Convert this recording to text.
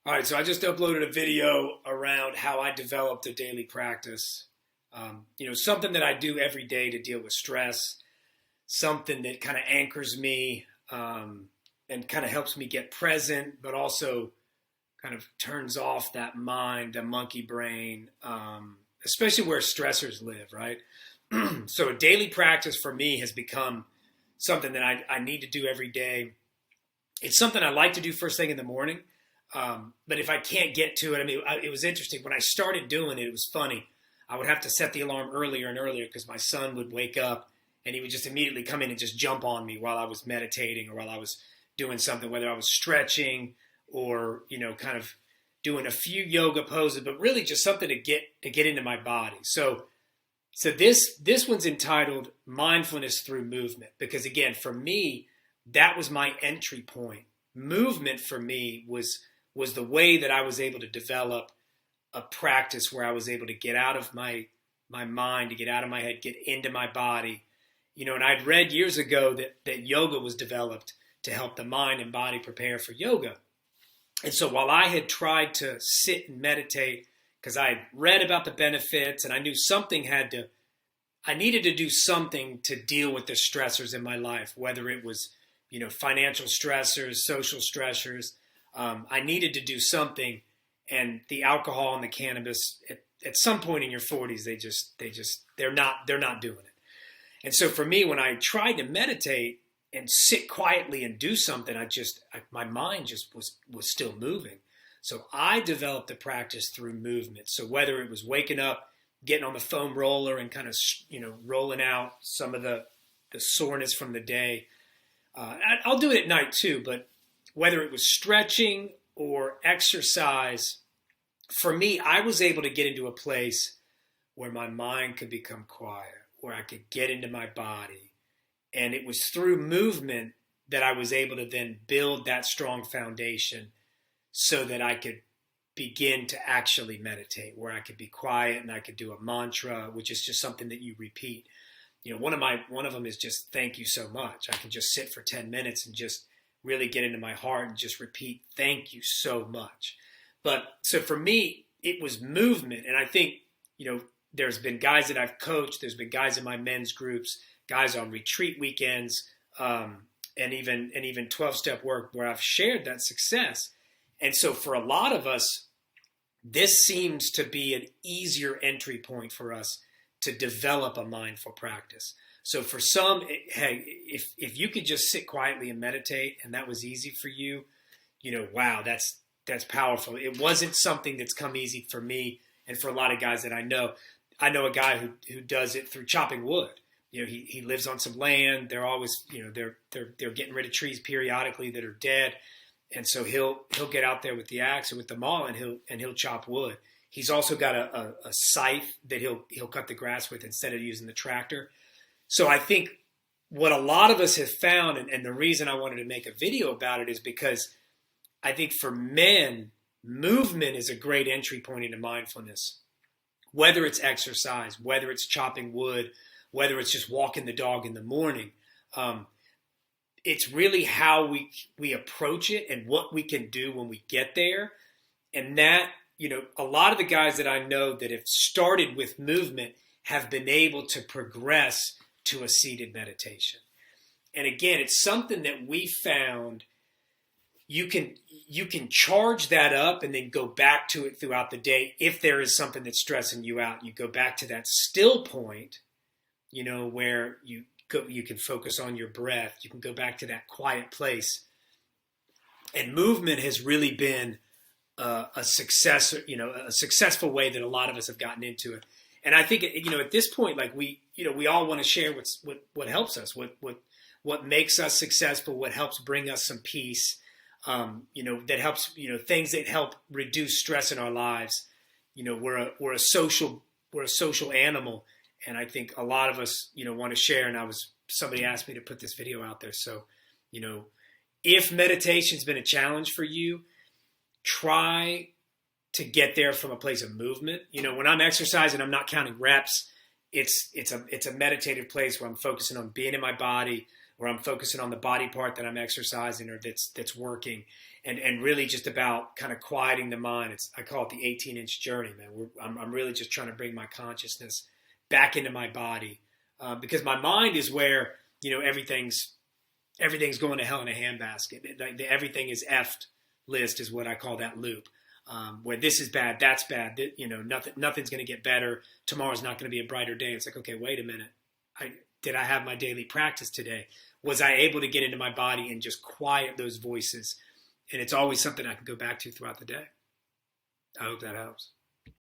All right, so I just uploaded a video around how I developed a daily practice. Something that I do every day to deal with stress, something that kind of anchors me and kind of helps me get present, but also kind of turns off that mind, the monkey brain, especially where stressors live, right? So a daily practice for me has become something that I need to do every day. It's something I like to do first thing in the morning. But if I can't get to it, it was interesting. When I started doing it, it was funny. I would have to set the alarm earlier and earlier because my son would wake up and he would just immediately come in and just jump on me while I was meditating or while I was doing something, whether I was stretching or, kind of doing a few yoga poses, but really just something to get into my body. So this one's entitled Mindfulness Through Movement because again, for me, that was my entry point. Movement for me was the way that I was able to develop a practice where I was able to get out of my mind, to get out of my head, get into my body. And I'd read years ago that yoga was developed to help the mind and body prepare for yoga. And so while I had tried to sit and meditate, because I had read about the benefits and I knew I needed to do something to deal with the stressors in my life, whether it was, financial stressors, social stressors. I needed to do something, and the alcohol and the cannabis at some point in your 40s, they're not doing it. And so for me, when I tried to meditate and sit quietly and do something, my mind just was still moving. So I developed the practice through movement. So whether it was waking up, getting on the foam roller and kind of, rolling out some of the soreness from the day. I'll do it at night too, but whether it was stretching or exercise, for me, I was able to get into a place where my mind could become quiet, where I could get into my body. And it was through movement that I was able to then build that strong foundation so that I could begin to actually meditate, where I could be quiet and I could do a mantra, which is just something that you repeat. One of them is just thank you so much. I can just sit for 10 minutes and just really get into my heart and just repeat thank you so much. But so for me, it was movement. And I think, there's been guys that I've coached, there's been guys in my men's groups, guys on retreat weekends, and even 12-step work where I've shared that success. And so for a lot of us, this seems to be an easier entry point for us to develop a mindful practice. So for some, hey, if you could just sit quietly and meditate and that was easy for you, wow, that's powerful. It wasn't something that's come easy for me and for a lot of guys that I know. I know a guy who does it through chopping wood. He lives on some land. They're always, they're getting rid of trees periodically that are dead. And so he'll get out there with the axe or with the maul and he'll chop wood. He's also got a scythe that he'll cut the grass with instead of using the tractor. So I think what a lot of us have found, and the reason I wanted to make a video about it is because I think for men, movement is a great entry point into mindfulness. Whether it's exercise, whether it's chopping wood, whether it's just walking the dog in the morning, it's really how we approach it and what we can do when we get there. And that, a lot of the guys that I know that have started with movement have been able to progress to a seated meditation. And again, it's something that we found you can charge that up and then go back to it throughout the day. If there is something that's stressing you out, you go back to that still point, where you can focus on your breath. You can go back to that quiet place. And movement has really been a successful way that a lot of us have gotten into it. And I think, at this point, like we all want to share what helps us, what makes us successful, what helps bring us some peace, that helps, things that help reduce stress in our lives. We're a social animal. And I think a lot of us, want to share. And somebody asked me to put this video out there. So, if meditation's been a challenge for you, try to get there from a place of movement. When I'm exercising, I'm not counting reps. It's a meditative place where I'm focusing on being in my body, where I'm focusing on the body part that I'm exercising or that's working. and really just about kind of quieting the mind. I call it the 18-inch journey, man. I'm really just trying to bring my consciousness back into my body, because my mind is where, everything's going to hell in a handbasket. The everything is effed list is what I call that loop, where this is bad, that's bad. Nothing's going to get better. Tomorrow's not going to be a brighter day. It's like, okay, wait a minute. Did I have my daily practice today? Was I able to get into my body and just quiet those voices? And it's always something I can go back to throughout the day. I hope that helps.